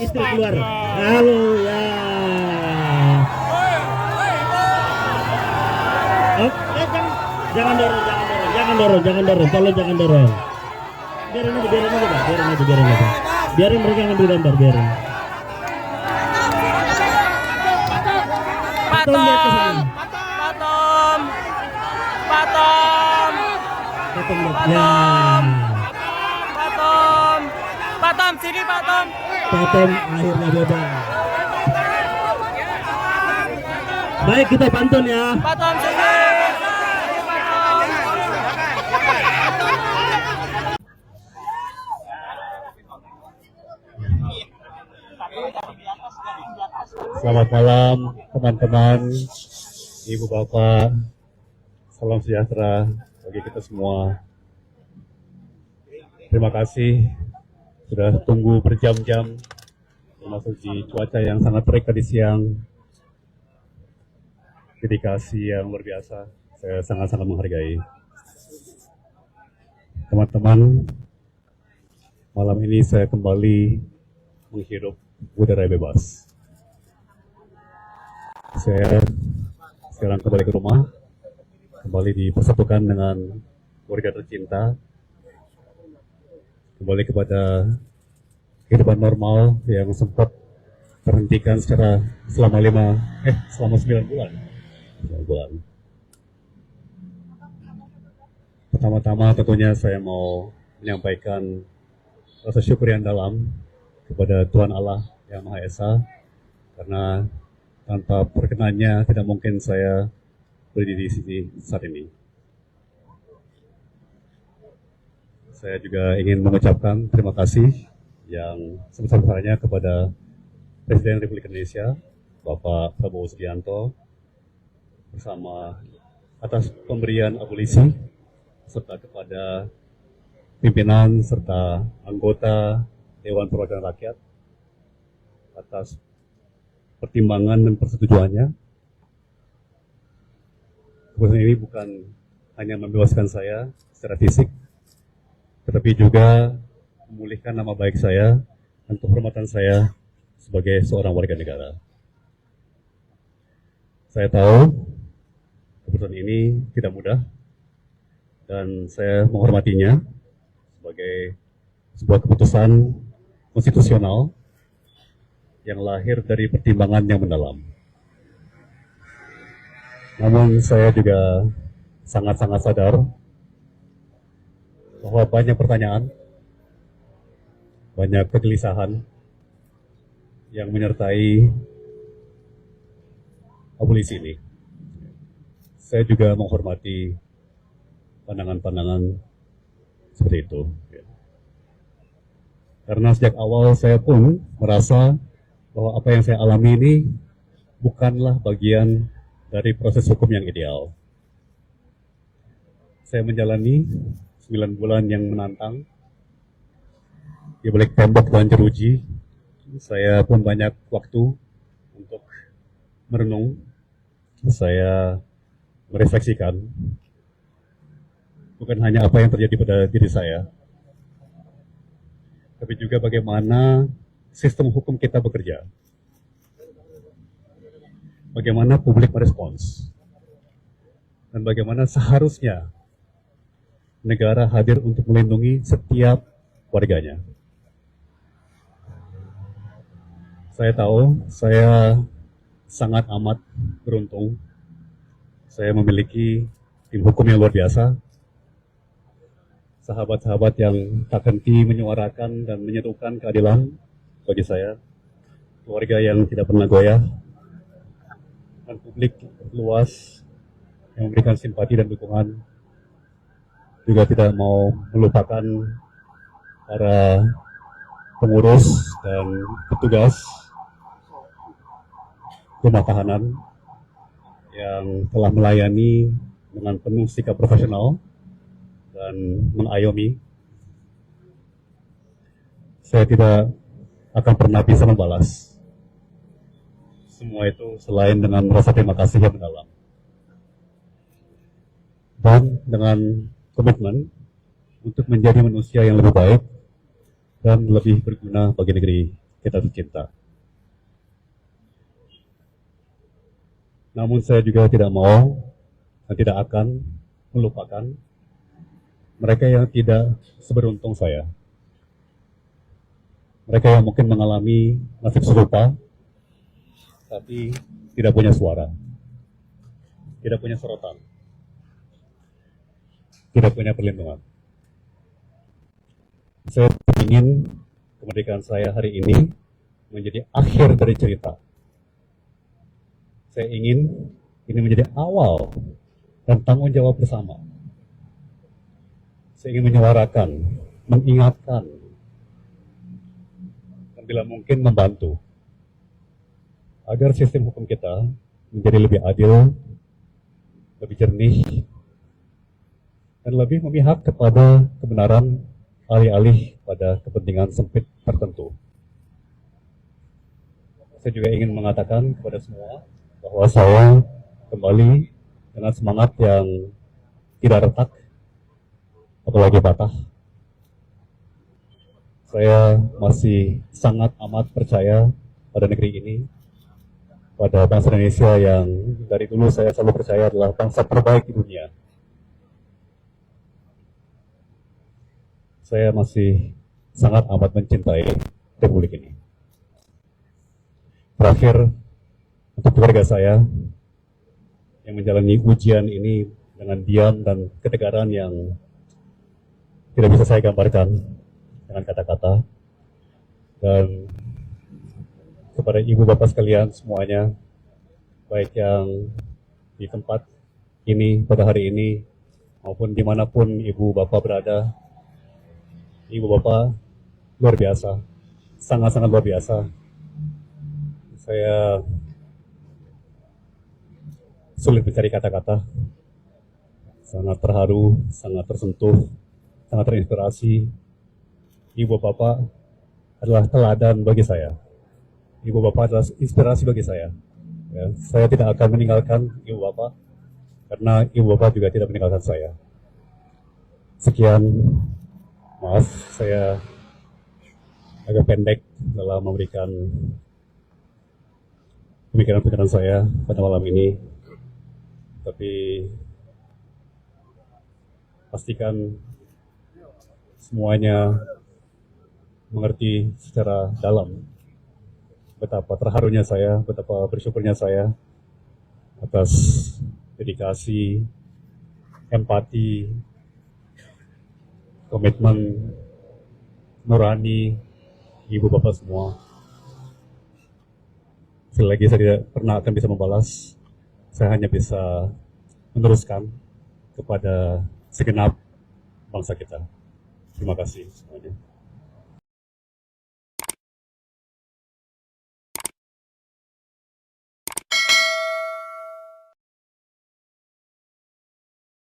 Istri keluar. Halo ya. Oh, jangan dorong, tolong jangan dorong. Biarin aja, Pak. Biarin mereka ngambil gambar, biarin. Patom. Ya. Patom sini Patom. Patom akhirnya bebas. Baik, kita pantun ya. Patom sini. Selamat malam teman-teman, ibu bapak, salam sejahtera bagi kita semua. Terima kasih sudah tunggu berjam-jam, termasuk di cuaca yang sangat terik tadi siang. Dedikasi yang luar biasa, saya sangat-sangat menghargai. Teman-teman, malam ini saya kembali menghirup udara bebas. Saya sekarang kembali ke rumah, kembali dipersatukan dengan keluarga tercinta, kembali kepada kehidupan normal yang sempat terhentikan selama 9 bulan. Pertama-tama tentunya saya mau menyampaikan rasa syukur yang dalam kepada Tuhan Allah Yang Maha Esa, karena tanpa perkenannya tidak mungkin saya berdiri di sini saat ini. Saya juga ingin mengucapkan terima kasih yang sebesar-besarnya kepada Presiden Republik Indonesia, Bapak Prabowo Subianto, bersama atas pemberian abolisi, serta kepada pimpinan serta anggota Dewan Perwakilan Rakyat atas pertimbangan dan persetujuannya. Keputusan ini bukan hanya membebaskan saya secara fisik, tetapi juga memulihkan nama baik saya dan kehormatan saya sebagai seorang warga negara. Saya tahu keputusan ini tidak mudah dan saya menghormatinya sebagai sebuah keputusan konstitusional yang lahir dari pertimbangan yang mendalam. Namun saya juga sangat-sangat sadar bahwa banyak pertanyaan, banyak kegelisahan yang menyertai abolisi ini. Saya juga menghormati pandangan-pandangan seperti itu. Karena sejak awal saya pun merasa bahwa apa yang saya alami ini bukanlah bagian dari proses hukum yang ideal. Saya menjalani 9 bulan yang menantang di balik tembok dan jeruji. Saya pun banyak waktu untuk merenung. Saya merefleksikan bukan hanya apa yang terjadi pada diri saya, tapi juga bagaimana sistem hukum kita bekerja. Bagaimana publik merespons. Dan bagaimana seharusnya negara hadir untuk melindungi setiap warganya. Saya tahu, saya sangat amat beruntung. Saya memiliki tim hukum yang luar biasa. Sahabat-sahabat yang tak henti menyuarakan dan menyerukan keadilan bagi saya, keluarga yang tidak pernah goyah, dan publik luas yang memberikan simpati dan dukungan. Juga tidak mau melupakan para pengurus dan petugas rumah tahanan yang telah melayani dengan penuh sikap profesional dan mengayomi. Saya tidak akan pernah bisa membalas semua itu selain dengan rasa terima kasih yang mendalam dan dengan komitmen untuk menjadi manusia yang lebih baik dan lebih berguna bagi negeri kita tercinta. Namun saya juga tidak mau dan tidak akan melupakan mereka yang tidak seberuntung saya. Mereka yang mungkin mengalami nasib serupa, tapi tidak punya suara, tidak punya sorotan, tidak punya perlindungan. Saya ingin kemerdekaan saya hari ini menjadi akhir dari cerita. Saya ingin ini menjadi awal dan tanggung jawab bersama. Saya ingin menyuarakan, mengingatkan, dan bila mungkin membantu agar sistem hukum kita menjadi lebih adil, lebih jernih, dan lebih memihak kepada kebenaran alih-alih pada kepentingan sempit tertentu. Saya juga ingin mengatakan kepada semua bahwa saya kembali dengan semangat yang tidak retak, apalagi patah. Saya masih sangat amat percaya pada negeri ini, pada bangsa Indonesia yang dari dulu saya selalu percaya adalah bangsa terbaik di dunia. Saya masih sangat amat mencintai Republik ini. Terakhir, untuk keluarga saya yang menjalani ujian ini dengan diam dan ketegaran yang tidak bisa saya gambarkan dengan kata-kata, dan kepada ibu bapak sekalian semuanya, baik yang di tempat ini pada hari ini maupun dimanapun ibu bapak berada, ibu bapak luar biasa, sangat-sangat luar biasa. Saya sulit mencari kata-kata, sangat terharu, sangat tersentuh, sangat terinspirasi. Ibu bapak adalah teladan bagi saya. Ibu bapak adalah inspirasi bagi saya. Ya, saya tidak akan meninggalkan ibu bapak karena ibu bapak juga tidak meninggalkan saya. Sekian, maaf saya agak pendek dalam memberikan pemikiran-pemikiran saya pada malam ini. Tapi pastikan semuanya mengerti secara dalam betapa terharunya saya, betapa bersyukurnya saya atas dedikasi, empati, komitmen nurani ibu bapak semua. Sekali lagi saya tidak pernah akan bisa membalas, saya hanya bisa meneruskan kepada segenap bangsa kita. Terima kasih semuanya.